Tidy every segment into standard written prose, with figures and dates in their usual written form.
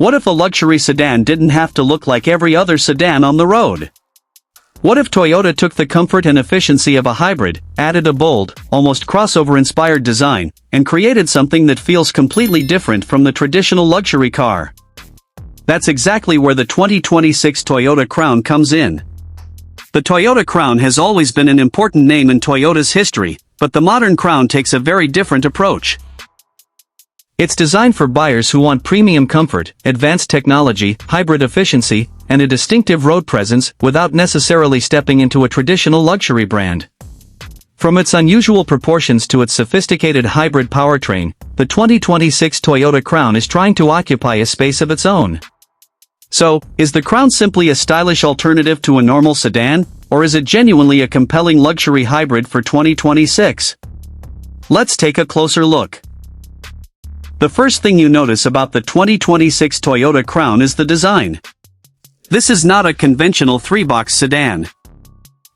What if a luxury sedan didn't have to look like every other sedan on the road? What if Toyota took the comfort and efficiency of a hybrid, added a bold, almost crossover-inspired design, and created something that feels completely different from the traditional luxury car? That's exactly where the 2026 Toyota Crown comes in. The Toyota Crown has always been an important name in Toyota's history, but the modern Crown takes a very different approach. It's designed for buyers who want premium comfort, advanced technology, hybrid efficiency, and a distinctive road presence without necessarily stepping into a traditional luxury brand. From its unusual proportions to its sophisticated hybrid powertrain, the 2026 Toyota Crown is trying to occupy a space of its own. So, is the Crown simply a stylish alternative to a normal sedan, or is it genuinely a compelling luxury hybrid for 2026? Let's take a closer look. The first thing you notice about the 2026 Toyota Crown is the design. This is not a conventional three-box sedan.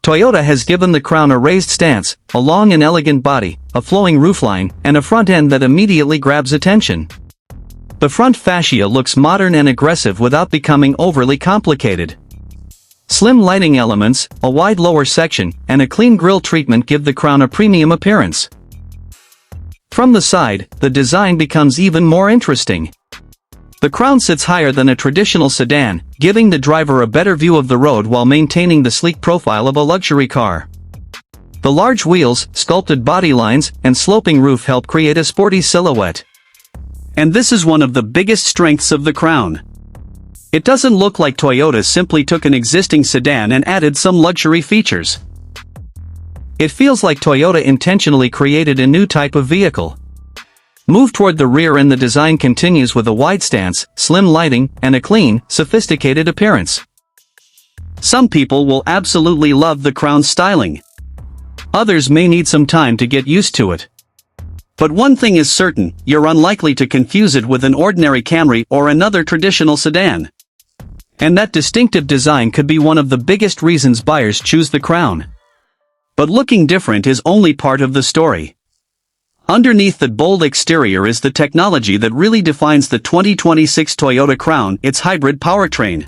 Toyota has given the Crown a raised stance, a long and elegant body, a flowing roofline, and a front end that immediately grabs attention. The front fascia looks modern and aggressive without becoming overly complicated. Slim lighting elements, a wide lower section, and a clean grille treatment give the Crown a premium appearance. From the side, the design becomes even more interesting. The Crown sits higher than a traditional sedan, giving the driver a better view of the road while maintaining the sleek profile of a luxury car. The large wheels, sculpted body lines, and sloping roof help create a sporty silhouette. And this is one of the biggest strengths of the Crown. It doesn't look like Toyota simply took an existing sedan and added some luxury features. It feels like Toyota intentionally created a new type of vehicle. Move toward the rear and the design continues with a wide stance, slim lighting, and a clean, sophisticated appearance. Some people will absolutely love the Crown's styling. Others may need some time to get used to it. But one thing is certain, you're unlikely to confuse it with an ordinary Camry or another traditional sedan. And that distinctive design could be one of the biggest reasons buyers choose the Crown. But looking different is only part of the story. Underneath the bold exterior is the technology that really defines the 2026 Toyota Crown, its hybrid powertrain.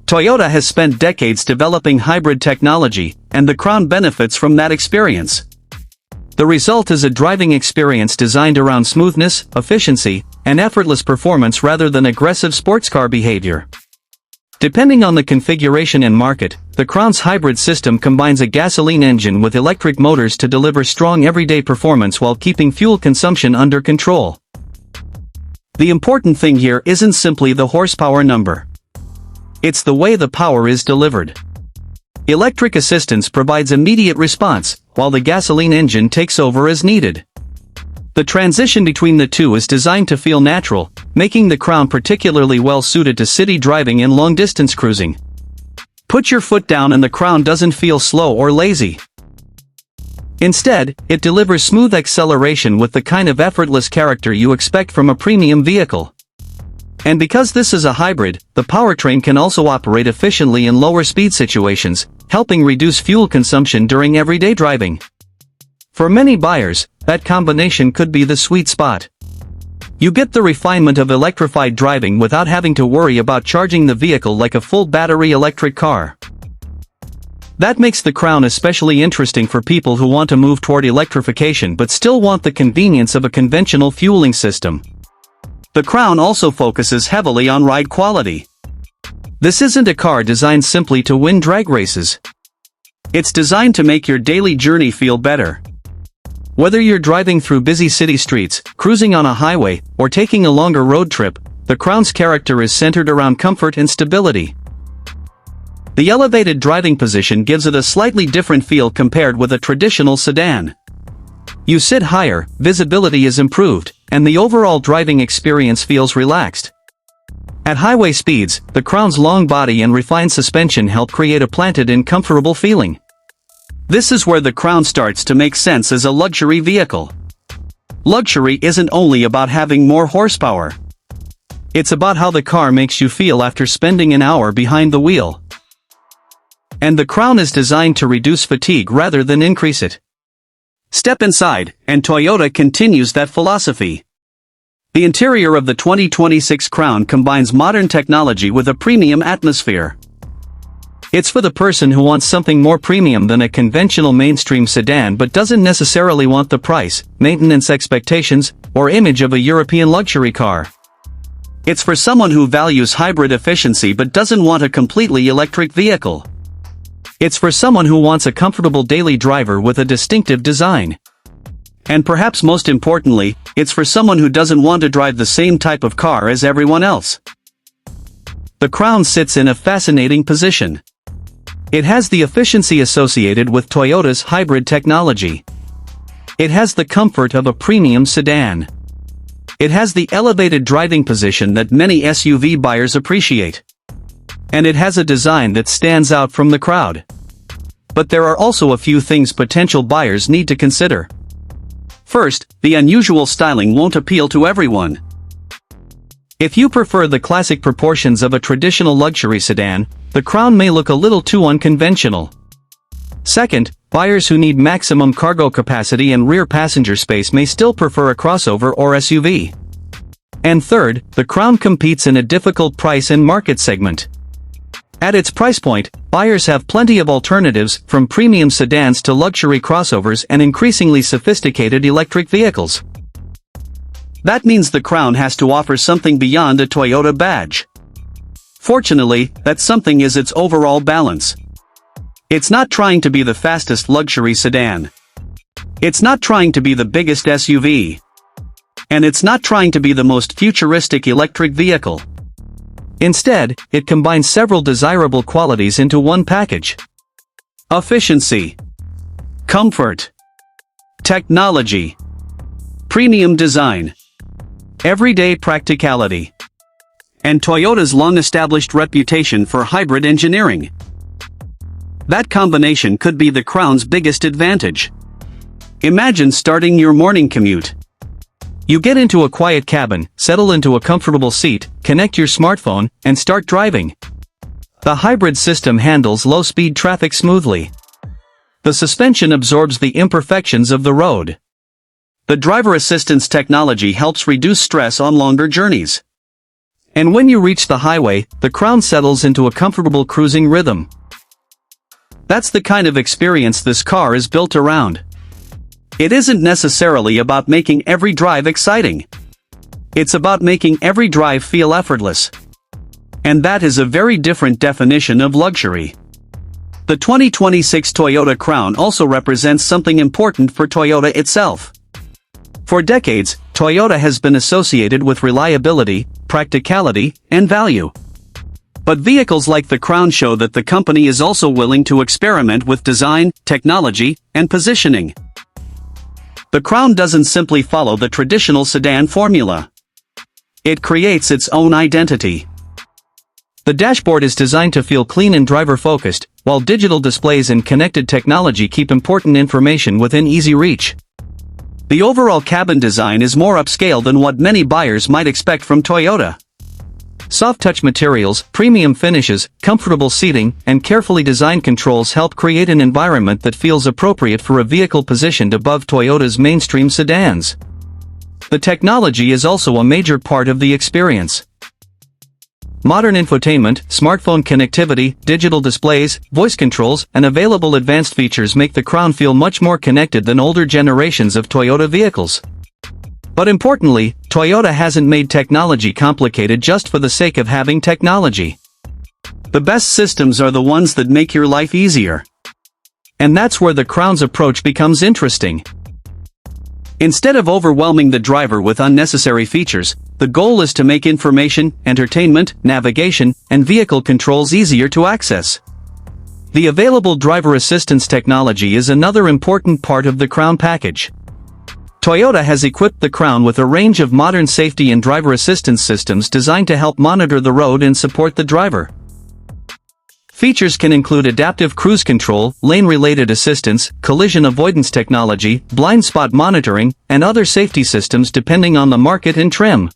Toyota has spent decades developing hybrid technology, and the Crown benefits from that experience. The result is a driving experience designed around smoothness, efficiency, and effortless performance rather than aggressive sports car behavior. Depending on the configuration and market, the Crown's hybrid system combines a gasoline engine with electric motors to deliver strong everyday performance while keeping fuel consumption under control. The important thing here isn't simply the horsepower number. It's the way the power is delivered. Electric assistance provides immediate response, while the gasoline engine takes over as needed. The transition between the two is designed to feel natural, making the Crown particularly well suited to city driving and long-distance cruising. Put your foot down and the Crown doesn't feel slow or lazy. Instead, it delivers smooth acceleration with the kind of effortless character you expect from a premium vehicle. And because this is a hybrid, the powertrain can also operate efficiently in lower speed situations, helping reduce fuel consumption during everyday driving. For many buyers, that combination could be the sweet spot. You get the refinement of electrified driving without having to worry about charging the vehicle like a full battery electric car. That makes the Crown especially interesting for people who want to move toward electrification but still want the convenience of a conventional fueling system. The Crown also focuses heavily on ride quality. This isn't a car designed simply to win drag races. It's designed to make your daily journey feel better. Whether you're driving through busy city streets, cruising on a highway, or taking a longer road trip, the Crown's character is centered around comfort and stability. The elevated driving position gives it a slightly different feel compared with a traditional sedan. You sit higher, visibility is improved, and the overall driving experience feels relaxed. At highway speeds, the Crown's long body and refined suspension help create a planted and comfortable feeling. This is where the Crown starts to make sense as a luxury vehicle. Luxury isn't only about having more horsepower. It's about how the car makes you feel after spending an hour behind the wheel. And the Crown is designed to reduce fatigue rather than increase it. Step inside, and Toyota continues that philosophy. The interior of the 2026 Crown combines modern technology with a premium atmosphere. It's for the person who wants something more premium than a conventional mainstream sedan but doesn't necessarily want the price, maintenance expectations, or image of a European luxury car. It's for someone who values hybrid efficiency but doesn't want a completely electric vehicle. It's for someone who wants a comfortable daily driver with a distinctive design. And perhaps most importantly, it's for someone who doesn't want to drive the same type of car as everyone else. The Crown sits in a fascinating position. It has the efficiency associated with Toyota's hybrid technology. It has the comfort of a premium sedan. It has the elevated driving position that many SUV buyers appreciate. And it has a design that stands out from the crowd. But there are also a few things potential buyers need to consider. First, the unusual styling won't appeal to everyone. If you prefer the classic proportions of a traditional luxury sedan, the Crown may look a little too unconventional. Second, buyers who need maximum cargo capacity and rear passenger space may still prefer a crossover or SUV. And third, the Crown competes in a difficult price and market segment. At its price point, buyers have plenty of alternatives, from premium sedans to luxury crossovers and increasingly sophisticated electric vehicles. That means the Crown has to offer something beyond a Toyota badge. Fortunately, that something is its overall balance. It's not trying to be the fastest luxury sedan. It's not trying to be the biggest SUV. And it's not trying to be the most futuristic electric vehicle. Instead, it combines several desirable qualities into one package. Efficiency, comfort, technology, premium design, everyday practicality, and Toyota's long-established reputation for hybrid engineering. That combination could be the Crown's biggest advantage. Imagine starting your morning commute. You get into a quiet cabin, settle into a comfortable seat, connect your smartphone, and start driving. The hybrid system handles low-speed traffic smoothly. The suspension absorbs the imperfections of the road. The driver assistance technology helps reduce stress on longer journeys. And when you reach the highway, the Crown settles into a comfortable cruising rhythm. That's the kind of experience this car is built around. It isn't necessarily about making every drive exciting. It's about making every drive feel effortless. And that is a very different definition of luxury. The 2026 Toyota Crown also represents something important for Toyota itself. For decades, Toyota has been associated with reliability, practicality, and value. But vehicles like the Crown show that the company is also willing to experiment with design, technology, and positioning. The Crown doesn't simply follow the traditional sedan formula. It creates its own identity. The dashboard is designed to feel clean and driver-focused, while digital displays and connected technology keep important information within easy reach. The overall cabin design is more upscale than what many buyers might expect from Toyota. Soft-touch materials, premium finishes, comfortable seating, and carefully designed controls help create an environment that feels appropriate for a vehicle positioned above Toyota's mainstream sedans. The technology is also a major part of the experience. Modern infotainment, smartphone connectivity, digital displays, voice controls, and available advanced features make the Crown feel much more connected than older generations of Toyota vehicles. But importantly, Toyota hasn't made technology complicated just for the sake of having technology. The best systems are the ones that make your life easier. And that's where the Crown's approach becomes interesting. Instead of overwhelming the driver with unnecessary features, the goal is to make information, entertainment, navigation, and vehicle controls easier to access. The available driver assistance technology is another important part of the Crown package. Toyota has equipped the Crown with a range of modern safety and driver assistance systems designed to help monitor the road and support the driver. Features can include adaptive cruise control, lane-related assistance, collision avoidance technology, blind spot monitoring, and other safety systems depending on the market and trim.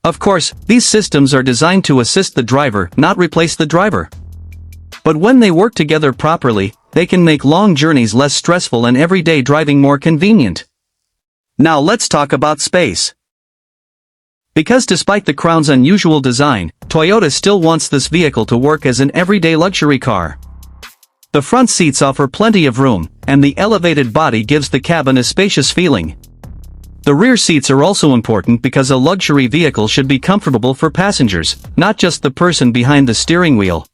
Of course, these systems are designed to assist the driver, not replace the driver. But when they work together properly, they can make long journeys less stressful and everyday driving more convenient. Now let's talk about space. Because despite the Crown's unusual design, Toyota still wants this vehicle to work as an everyday luxury car. The front seats offer plenty of room, and the elevated body gives the cabin a spacious feeling. The rear seats are also important because a luxury vehicle should be comfortable for passengers, not just the person behind the steering wheel.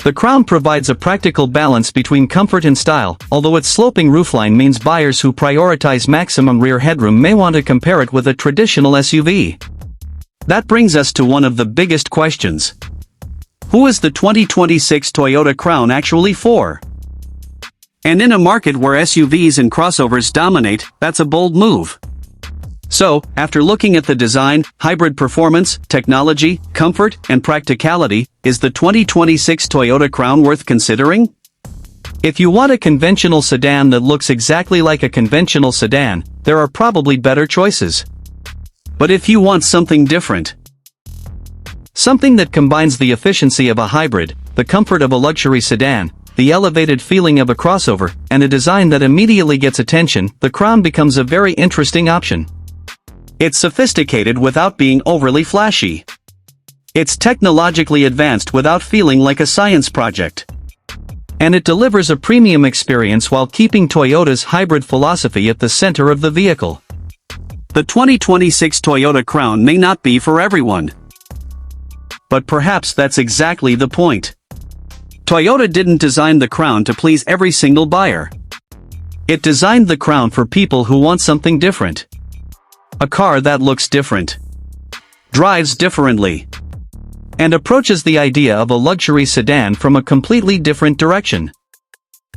The Crown provides a practical balance between comfort and style, although its sloping roofline means buyers who prioritize maximum rear headroom may want to compare it with a traditional SUV. That brings us to one of the biggest questions. Who is the 2026 Toyota Crown actually for? And in a market where SUVs and crossovers dominate, that's a bold move. So, after looking at the design, hybrid performance, technology, comfort, and practicality, is the 2026 Toyota Crown worth considering? If you want a conventional sedan that looks exactly like a conventional sedan, there are probably better choices. But if you want something different, something that combines the efficiency of a hybrid, the comfort of a luxury sedan, the elevated feeling of a crossover, and a design that immediately gets attention, the Crown becomes a very interesting option. It's sophisticated without being overly flashy. It's technologically advanced without feeling like a science project. And it delivers a premium experience while keeping Toyota's hybrid philosophy at the center of the vehicle. The 2026 Toyota Crown may not be for everyone. But perhaps that's exactly the point. Toyota didn't design the Crown to please every single buyer. It designed the Crown for people who want something different. A car that looks different, drives differently, and approaches the idea of a luxury sedan from a completely different direction.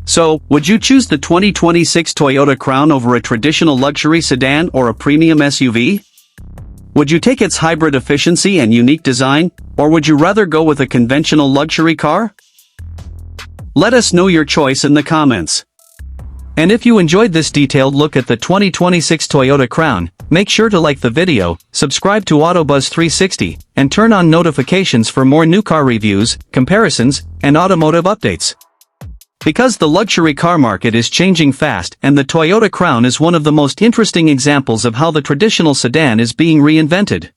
So, would you choose the 2026 Toyota Crown over a traditional luxury sedan or a premium SUV? Would you take its hybrid efficiency and unique design, or would you rather go with a conventional luxury car? Let us know your choice in the comments. And if you enjoyed this detailed look at the 2026 Toyota Crown, make sure to like the video, subscribe to Autobuzz 360, and turn on notifications for more new car reviews, comparisons, and automotive updates. Because the luxury car market is changing fast and the Toyota Crown is one of the most interesting examples of how the traditional sedan is being reinvented.